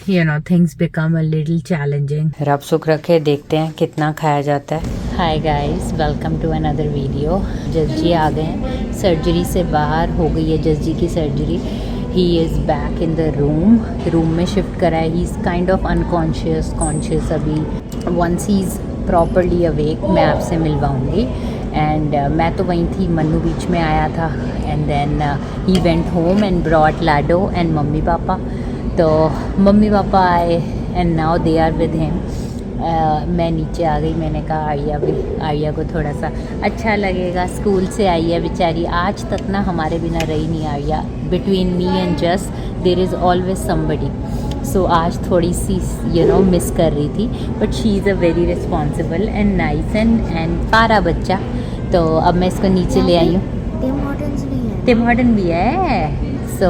things become a little challenging. रब सुख रखे, देखते हैं कितना खाया जाता है. Hi guys, welcome to another video. Jas ji आ गए हैं, सर्जरी से बाहर हो गई है जस जी की surgery. He is back in the room में शिफ्ट करा है. He is kind of unconscious conscious अभी. Once he is properly awake मैं आपसे मिलवाऊँगी. एंड मैं तो वहीं थी, मन्नू बीच में आया था. And then he went home and brought Lado and mummy papa. तो मम्मी पापा आए and now they are with him. मैं नीचे आ गई. मैंने कहा आर्या को थोड़ा सा अच्छा लगेगा. स्कूल से आई है बेचारी. आज तक ना हमारे बिना रही नहीं आर्या. बिटवीन मी एंड जस देर इज़ ऑलवेज समबडी. सो आज थोड़ी सी मिस कर रही थी. But she is a very responsible and nice and प्यारा बच्चा. तो अब मैं इसको नीचे ले आई हूँ. टिम हॉर्टन भी है. सो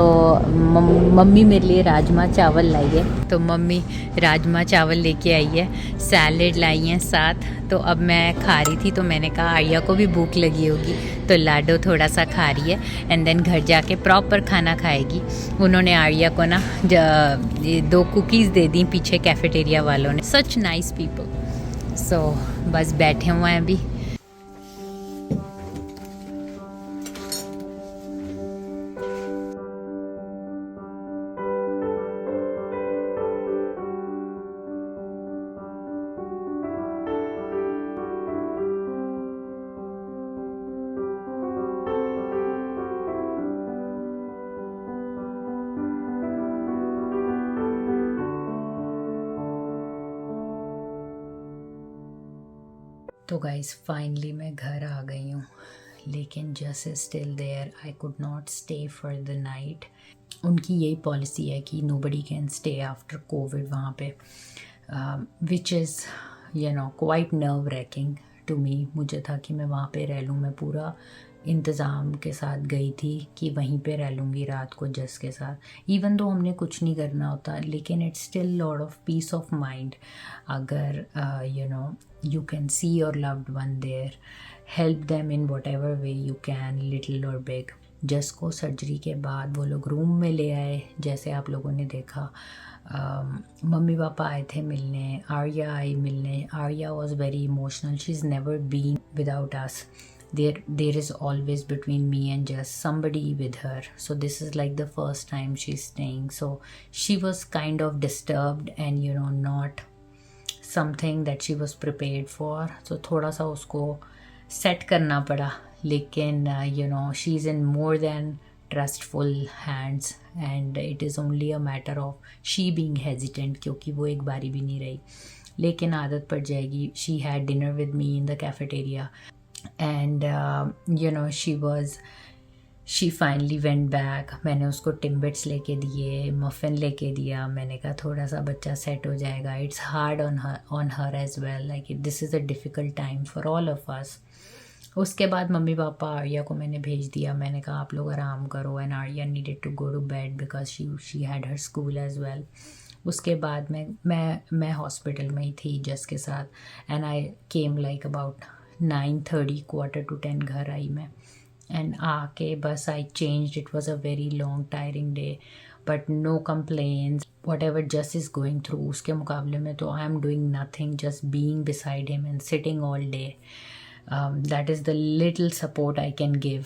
मम्मी मेरे लिए राजमा चावल लाई है. तो मम्मी राजमा चावल लेके आई है. सैलेड लाई हैं साथ. तो अब मैं खा रही थी तो मैंने कहा आर्या को भी भूख लगी होगी. तो लाडो थोड़ा सा खा रही है एंड देन घर जाके प्रॉपर खाना खाएगी. उन्होंने आर्या को ना 2 कुकीज़ दे दी पीछे कैफेटेरिया वालों ने. Such nice people. सो बस बैठे हुए हैं अभी. तो गाइस फाइनली मैं घर आ गई हूँ. लेकिन Jas is still there. I could not stay for the night. उनकी यही पॉलिसी है कि nobody can stay after COVID वहाँ पे. Which is quite nerve racking to me. मुझे था कि मैं वहाँ पे रह लूँ. मैं पूरा इंतज़ाम के साथ गई थी कि वहीं पे रह लूँगी रात को जस के साथ. इवन दो हमने कुछ नहीं करना होता, लेकिन it's still lot of peace of mind. अगर you can see your loved one there, help them in whatever way you can, little or big. जस को सर्जरी के बाद वो लोग रूम में ले आए जैसे आप लोगों ने देखा. मम्मी पापा आए थे मिलने. आर्या आई मिलने. Arya was very emotional. She is never been without us. There is always between me and just somebody with her. So this is like the first time she's staying. So she was kind of disturbed and not something that she was prepared for. So थोड़ा सा उसको set करना पड़ा. लेकिन she is in more than trustful hands and it is only a matter of she being hesitant क्योंकि वो एक बारी भी नहीं रही. लेकिन आदत पड़ जाएगी. She had dinner with me in the cafeteria and she finally went back. मैंने उसको टिम्बिट्स लेके दिए, मफ़िन लेके दिया. मैंने कहा थोड़ा सा बच्चा सेट हो जाएगा. It's hard on her as well. Like this is a difficult time for all of us. उसके बाद मम्मी पापा आर्या को मैंने भेज दिया. मैंने कहा आप लोग आराम करो. And Arya needed to go to bed because she had her school as well. उसके बाद मैं हॉस्पिटल में ही थी जस के साथ. And I came like about 9:30 10 घर आई मैं. एंड आके बस I changed. It was a very long tiring day but no complaints. Whatever just is going through उसके मुकाबले में तो I am doing nothing. Just being beside him and sitting all day. That is the little support I can give.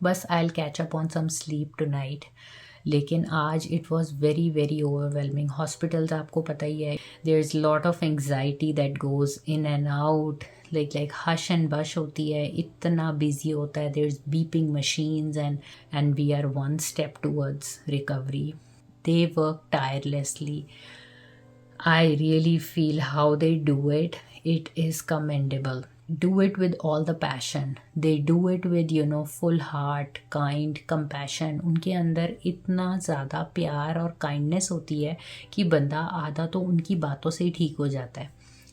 बस I will catch up on some sleep tonight. लेकिन आज it was very very overwhelming. Hospitals आपको पता ही है, there is lot of anxiety that goes in and out. Like hush and bash होती है. इतना बिजी होता है. There is beeping machines and we are one step towards recovery. They work tirelessly. I really feel how they do it. It is commendable. Do it with all the passion. They do it with full heart, kind, compassion. उनके अंदर इतना ज़्यादा प्यार और kindness होती है कि बंदा आधा तो उनकी बातों से ही ठीक हो जाता है.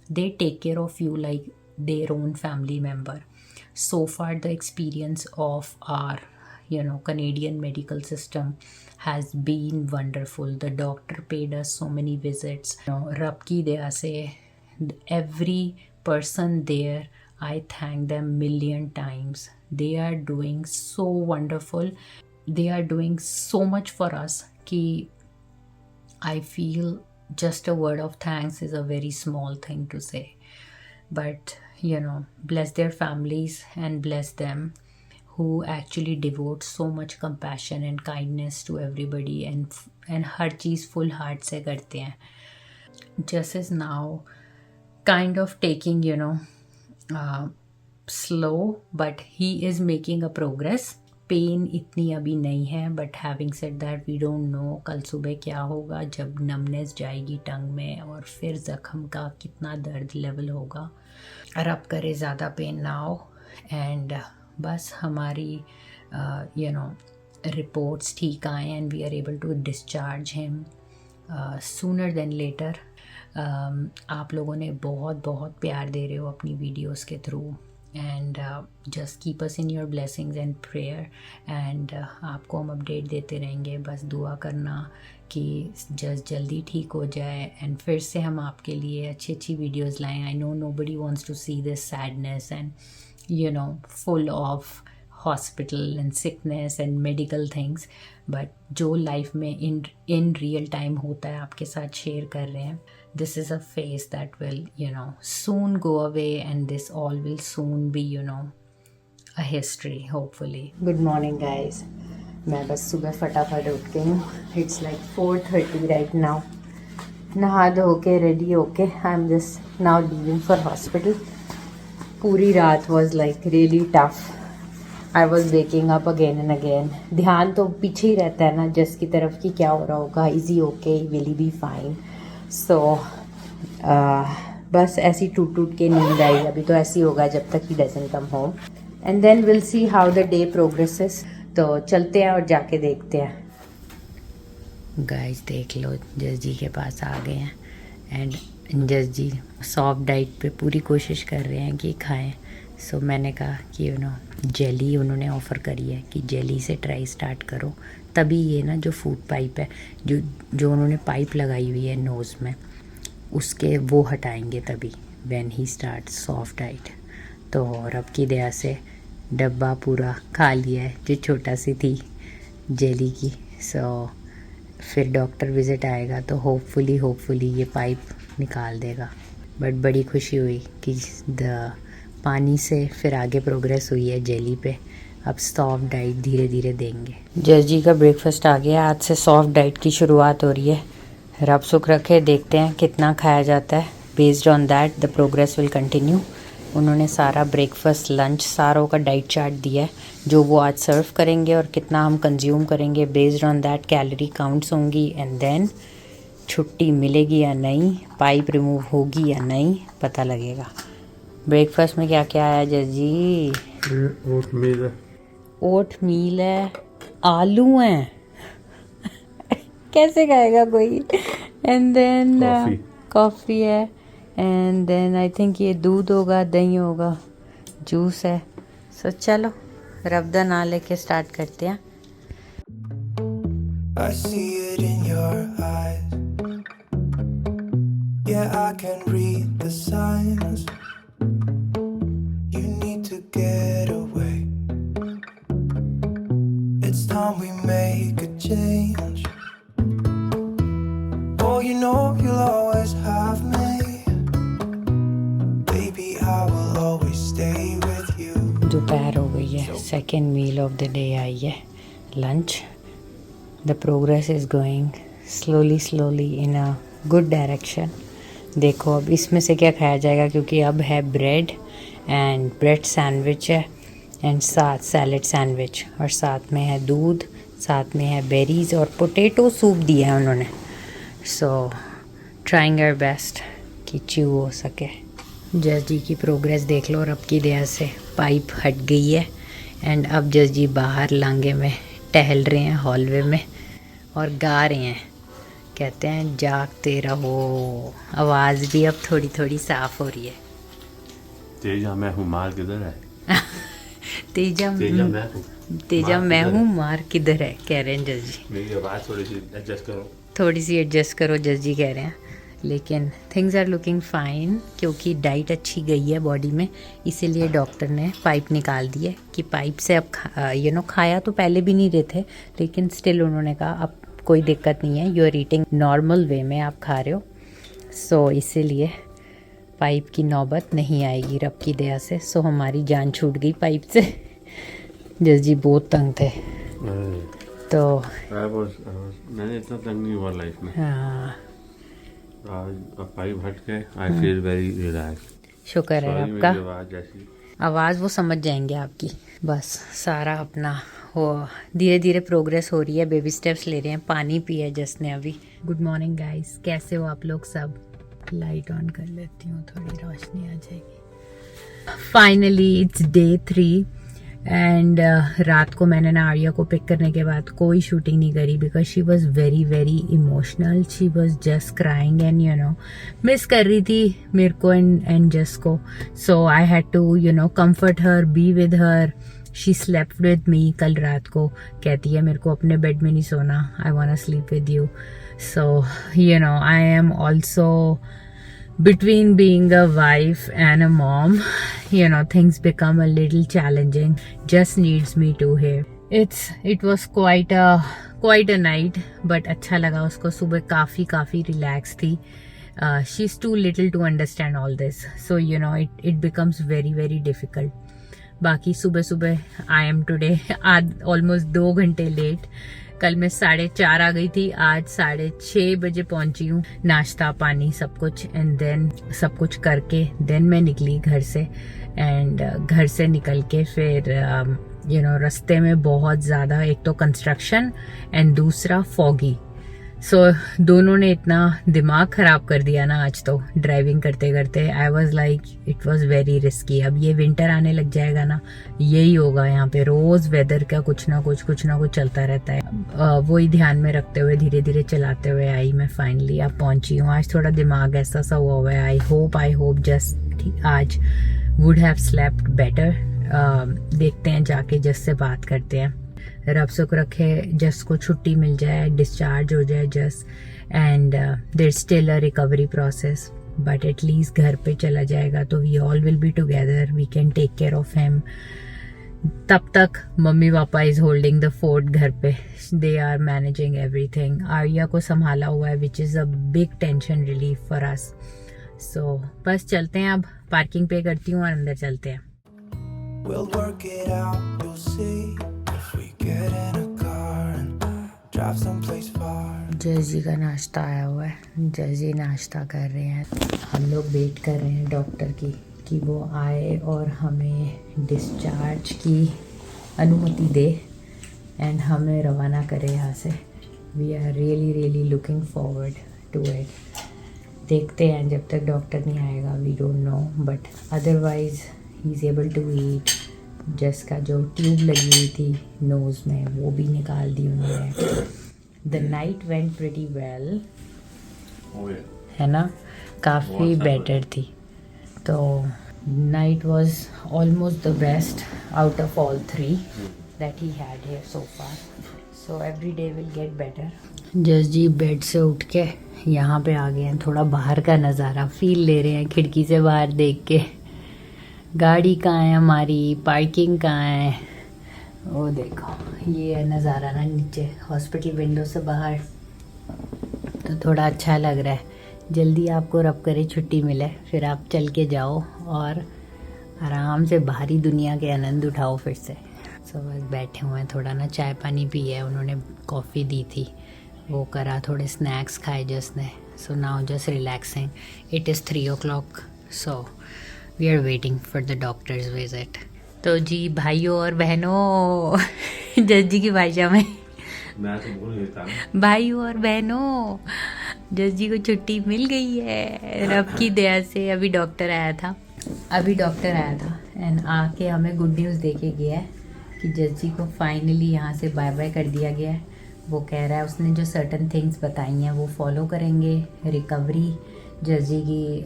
They take care of you like their own family member. So far the experience of our Canadian medical system has been wonderful. The doctor paid us so many visits. रब की दया से every person there, I thank them million times. They are doing so wonderful. They are doing so much for us कि I feel just a word of thanks is a very small thing to say. But, bless their families and bless them who actually devote so much compassion and kindness to everybody and her cheese full heart से करते हैं. Jess is now kind of taking, slow, but he is making a progress. Pain इतनी अभी नहीं है, but having said that we don't know कल सुबह क्या होगा जब नमनेस जाएगी टंग में और फिर ज़ख्म का कितना दर्द लेवल होगा. रब करे ज़्यादा पेन ना हो. एंड बस हमारी रिपोर्ट्स ठीक आए and we are able to discharge him sooner then later. आप लोगों ने बहुत बहुत प्यार दे रहे हो अपनी वीडियोस के through. And just keep us in your blessings and prayer. And आपको हम अपडेट देते रहेंगे. बस दुआ करना कि जस्ट जल्दी ठीक हो जाए एंड फिर से हम आपके लिए अच्छी अच्छी वीडियोस लाएं. I know nobody wants to see this sadness and full of hospital and sickness and medical things, but जो लाइफ में इन रियल टाइम होता है आपके साथ शेयर कर रहे हैं. This is a phase that will, soon go away, and this all will soon be, a history, hopefully. Good morning, guys. मैं बस सुबह फटाफट उठ गई हूँ. It's like 4:30 right now. नहा धो के रेडी होके I'm just now leaving for hospital. पूरी रात was like really tough. I was waking up again and again. ध्यान तो पीछे ही रहता है ना जस की तरफ कि क्या हो रहा होगा. Is he okay? Will he be fine? सो बस ऐसी टूट के नींद आई. अभी तो ऐसी होगा जब तक he doesn't come home. And then will see how the day progresses. तो चलते हैं और जाके देखते हैं. गाइस देख लो, जस जी के पास आ गए हैं एंड जस जी सॉफ्ट डाइट पे पूरी कोशिश कर रहे हैं कि खाएं. सो मैंने कहा कि जेली उन्होंने ऑफ़र करी है कि जेली से ट्राई स्टार्ट करो. तभी ये ना जो फूड पाइप है जो उन्होंने पाइप लगाई हुई है नोज़ में उसके वो हटाएंगे तभी when he start soft diet. तो रब की दया से डब्बा पूरा खा लिया है जो छोटा सी थी जेली की. सो फिर डॉक्टर विज़िट आएगा तो होपफुली ये पाइप निकाल देगा. बट बड़ी खुशी हुई कि पानी से फिर आगे प्रोग्रेस हुई है जेली पे. अब सॉफ्ट डाइट धीरे धीरे देंगे. जस जी का ब्रेकफास्ट आ गया. आज से सॉफ्ट डाइट की शुरुआत हो रही है. रब सुख रखे. देखते हैं कितना खाया जाता है. Based on that the progress will continue. उन्होंने सारा ब्रेकफास्ट लंच सारों का डाइट चार्ट दिया है जो वो आज सर्व करेंगे और कितना हम कंज्यूम करेंगे. Based on that calorie counts होंगी एंड देन छुट्टी मिलेगी या नहीं, पाइप रिमूव होगी या नहीं, पता लगेगा. ब्रेकफास्ट में क्या क्या आया जस जी? ओट मील है, आलू हैं. कैसे खाएगा कोई. एंड देन कॉफ़ी है एंड देन आई थिंक ये दूध होगा, दही होगा, जूस है. सो चलो रब दा नाम लेके स्टार्ट करते हैं. I see it in your eyes. Yeah, I can read the signs. You need to get away. It's time we make a change. Oh, you know you'll always have me. Baby, I will always stay with you. दोपहर हो गई है. Second meal of the day आई है, lunch. The progress is going slowly in a good direction. देखो अब इसमें से क्या खाया जाएगा क्योंकि अब है ब्रेड एंड ब्रेड सैंडविच है एंड साथ सैलेड सैंडविच और साथ में है दूध, साथ में है बेरीज और पोटैटो सूप दिया है उन्होंने. सो ट्राइंग आवर बेस्ट कि च्यू हो सके. जस जी की प्रोग्रेस देख लो. रब की दया से पाइप हट गई है एंड अब जस जी बाहर लांगे में टहल रहे हैं हॉलवे में और गा रहे हैं. कहते हैं जागते रहो. आवाज़ भी अब थोड़ी थोड़ी साफ हो रही है. तेजा मैं हूँ, मार किधर है? तेजा मैं हूँ, मार किधर है, कह रहे हैं जस जी. मेरी आवाज़ थोड़ी सी एडजस्ट करो जस जी कह रहे हैं. लेकिन थिंग्स आर लुकिंग फाइन क्योंकि डाइट अच्छी गई है बॉडी में. इसीलिए डॉक्टर ने पाइप निकाल दी है कि पाइप से अब खाया तो पहले भी नहीं रहे थे लेकिन स्टिल उन्होंने कहा अब कोई दिक्कत नहीं है, you are eating normal way में आप खा रहे हो, सो इसीलिए पाइप की नौबत नहीं आएगी रब की दया से। सो हमारी जान छूट गई पाइप से। जस जी बहुत तंग थे तो मैंने इतना तंग नहीं हुआ लाइफ में। हाँ आज पाइप हट के आई फील वेरी रिलैक्स। शुक्र है आपका। आवाज जैसी आवाज़ वो समझ जाएंगे आपकी। बस सारा अपना वो धीरे धीरे प्रोग्रेस हो रही है, बेबी स्टेप्स ले रहे हैं। पानी पिया जस ने अभी। गुड मॉर्निंग गाइस, कैसे हो आप लोग सब? लाइट ऑन कर लेती हूँ, थोड़ी रोशनी आ जाएगी। फाइनली इट्स डे 3 एंड रात को मैंने ना आर्या को पिक करने के बाद कोई शूटिंग नहीं करी because she was very very emotional. She was just crying and you know miss कर रही थी मेरे को एंड जस्ट को। So I had to you know comfort her, be with her. She slept with me. कल रात को कहती है मेरे को अपने बेड में नहीं सोना, I want sleep with you. So you know I am also between being a wife and a mom, you know, things become a little challenging. Just needs me to here. It was quite a night, but अच्छा लगा उसको। सुबह काफी relax थी। She's too little to understand all this, so you know it becomes very very difficult. बाकी सुबह I am today almost 2 घंटे late. कल मैं 4:30 आ गई थी, आज 6:30 बजे पहुंची हूँ। नाश्ता पानी सब कुछ एंड देन सब कुछ करके देन मैं निकली घर से। एंड घर से निकल के फिर यू नो रास्ते में बहुत ज़्यादा, एक तो कंस्ट्रक्शन एंड दूसरा फॉगी। सो दोनों ने इतना दिमाग ख़राब कर दिया ना आज तो ड्राइविंग करते करते। I was like it was very risky. अब ये विंटर आने लग जाएगा ना, यही होगा यहाँ पे। रोज़ वेदर का कुछ ना कुछ चलता रहता है। वही ध्यान में रखते हुए धीरे धीरे चलाते हुए आई मैं फाइनली अब पहुँची हूँ। आज थोड़ा दिमाग ऐसा सा हुआ है। आई होप जस्ट आज वुड हैव स्लेप्ट बेटर। देखते हैं जाके जस से बात करते हैं। रब सुख रखे जस को छुट्टी मिल जाए, डिस्चार्ज हो जाए Jas, and there still a recovery process, but at least घर पे चला जाएगा तो we all will be together, we can take care of him. तब तक mummy papa is holding the fort घर पे, they are managing everything. Arya को संभाला हुआ है which is a big tension relief for us. So बस चलते हैं, अब पार्किंग पे करती हूँ और अंदर चलते हैं। We'll work it out, you'll see. If we get in a car and drive someplace far. जस जी का नाश्ता आया हुआ है, जस जी नाश्ता कर रहे हैं। हम लोग वेट कर रहे हैं डॉक्टर की कि वो आए और हमें डिस्चार्ज की अनुमति दे एंड हमें रवाना करे यहाँ से। We are really looking forward to it. देखते हैं जब तक डॉक्टर नहीं आएगा, we don't know, but otherwise he is able to eat. Jas का जो ट्यूब लगी हुई थी नोज़ में वो भी निकाल दी उन्होंने। The night went pretty well, है ना, काफ़ी बेटर थी। तो night was almost the best out of all 3 that he had here so far. So every day will get better. जस जी बेड से उठ के यहाँ पे आ गए हैं, थोड़ा बाहर का नज़ारा फील ले रहे हैं खिड़की से बाहर देख के। गाड़ी कहाँ है हमारी, पार्किंग कहाँ है, वो देखो ये है नज़ारा ना नीचे हॉस्पिटल विंडो से बाहर। तो थोड़ा अच्छा लग रहा है। जल्दी आपको रब करे छुट्टी मिले, फिर आप चल के जाओ और आराम से बाहरी दुनिया के आनंद उठाओ फिर से। सो बस बैठे हुए हैं, थोड़ा ना चाय पानी पी है, उन्होंने कॉफ़ी दी थी वो करा, थोड़े स्नैक्स खाए जस्ट ने। So now just relaxing. It is 3 o'clock, so we are waiting for the doctor's visit. तो जी भाइयों और बहनों, जस जी की भाषा में मैं तो भूल गया। भाइयों और बहनों, जस जी को छुट्टी मिल गई है रब की दया से। अभी डॉक्टर आया था एंड आके हमें गुड न्यूज़ दे के गया है कि जस जी को फाइनली यहाँ से बाय बाय कर दिया गया है। वो कह रहा है उसने जो सर्टन थिंग्स बताई हैं वो फॉलो करेंगे। रिकवरी जस जी की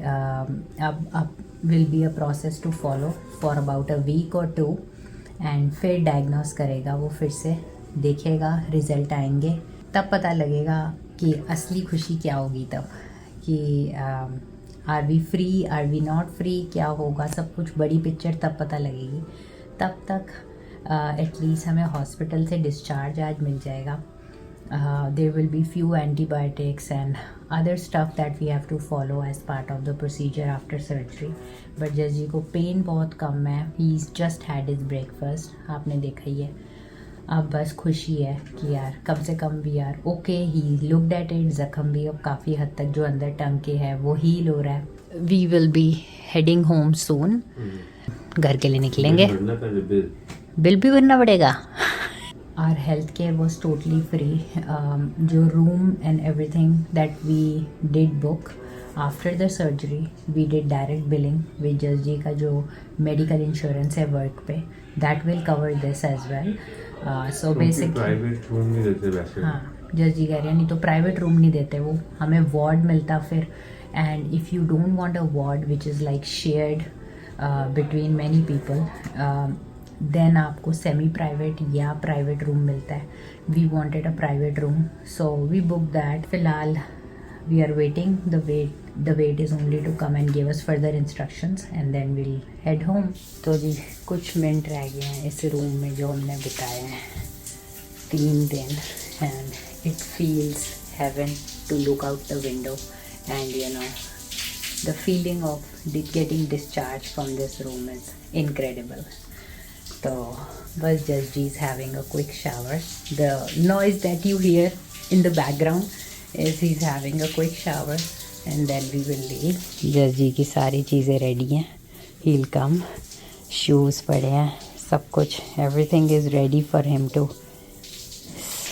अब will be a process to follow for about a week और 2 एंड फिर डायग्नोस करेगा वो, फिर से देखेगा, रिज़ल्ट आएंगे तब पता लगेगा कि असली खुशी क्या होगी। तब कि are we free, are we not free, क्या होगा, सब कुछ बड़ी पिक्चर तब पता लगेगी। तब तक एटलीस्ट हमें हॉस्पिटल से डिस्चार्ज आज मिल जाएगा। There will be few antibiotics and other stuff that we have to follow as part of the procedure after surgery. But जज जी को पेन बहुत कम है. He's just had his breakfast. आपने देखा ही है. अब बस खुशी है कि यार कम से कम भी यार okay he looked at it. जख्म भी अब काफ़ी हद तक जो अंदर टंग के है वो हील हो रहा है. We will be heading home soon. घर के लिए निकलेंगे. बिल भी भरना पड़ेगा. Our healthcare was totally free. जो room and everything that we did book after the surgery, we did direct billing with जज जी का जो medical insurance है work पे, that will cover this as well. So basically private room नहीं देते वैसे. हाँ जज जी कह रहे हैं नहीं तो प्राइवेट रूम नहीं देते वो, हमें वार्ड मिलता फिर. And if you don't want a ward which is like shared between many people, then आपको सेमी प्राइवेट या प्राइवेट रूम मिलता है. We wanted a private room so we book that. फिलहाल we are waiting. The wait is only to come and give us further instructions and then will head home. तो जी कुछ minute रह गए हैं इस रूम में जो हमने बिताए हैं 3 दिन. And it feels heaven to look out the window and you know the feeling of getting discharged from this room is incredible. So bus just is having a quick shower. The noise that you hear in the background is he's having a quick shower and then we will leave. जज जी की सारी चीज़ें ready हैं. He'll come. Shoes पड़े हैं, सब कुछ. Everything is ready for him to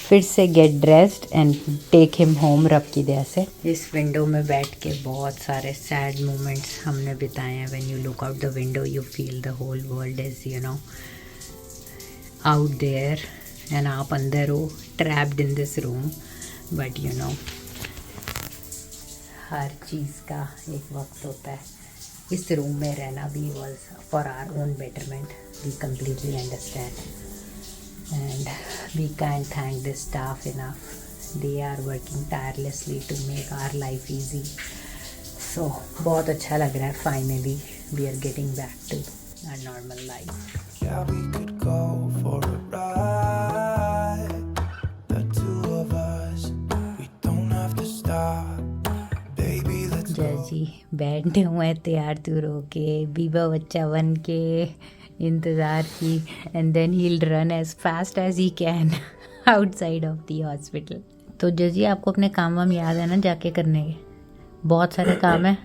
फिर से get dressed and take him home रब की दया से. इस विंडो में बैठ के बहुत सारे सैड मोमेंट्स हमने बिताए हैं. When you look out the window you feel the whole world is you know out there and आप अंदर हो trapped in this room. But you know हर चीज़ का एक वक्त होता है. इस रूम में रहना भी was for our own betterment. We completely understand. And we can't thank the staff enough. They are working tirelessly to make our life easy. So बहुत अच्छा लग रहा है. Finally we are getting back to our normal life. Yeah, we could go for a ride. The two of us, we don't have to stop. Baby, let's go. जज जी बैठे हुए हैं तैयार तैयार होके बीबा बच्चा बन के इंतज़ार की. And then he'll run as fast as he can outside of the hospital. तो जज जी आपको अपने काम वाम याद है ना जाके करने के? बहुत सारे काम है.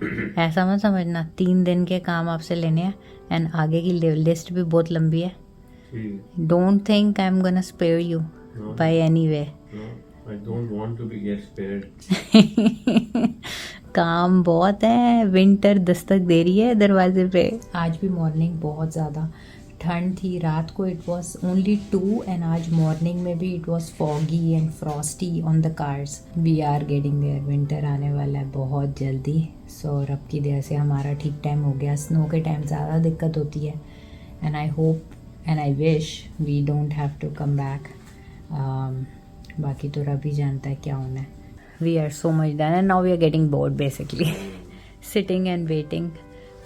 ऐसा मत समझना 3 दिन के काम आपसे लेने हैं एंड आगे की लिस्ट भी बहुत लंबी है. Don't think I am gonna spare you by any way. I don't want to be get spared. काम बहुत है. विंटर दस्तक दे रही है दरवाजे पे. आज भी मॉर्निंग बहुत ज़्यादा ठंड थी. रात को इट वॉज ओनली 2 एंड आज मॉर्निंग में भी it was foggy and frosty on the cars. We are getting there. Winter आने वाला है बहुत जल्दी. सो रब की दया से हमारा ठीक टाइम हो गया. स्नो के टाइम ज़्यादा दिक्कत होती है and I hope and I wish we don't have to come back. बाकी तो रब ही जानता है क्या होना है. We are so much done and now we are getting bored basically. Sitting and waiting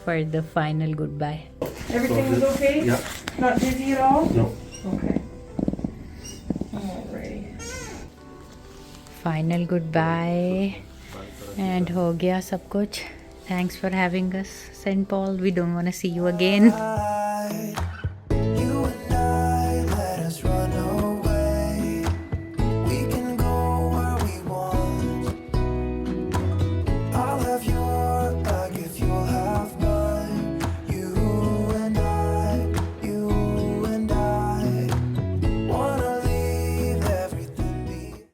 for the final goodbye. Everything was okay? Yeah. Not dizzy at all? No. Okay. Alrighty. Final goodbye. And हो गया सब कुछ. Thanks for having us, St. Paul. We don't want to see you again.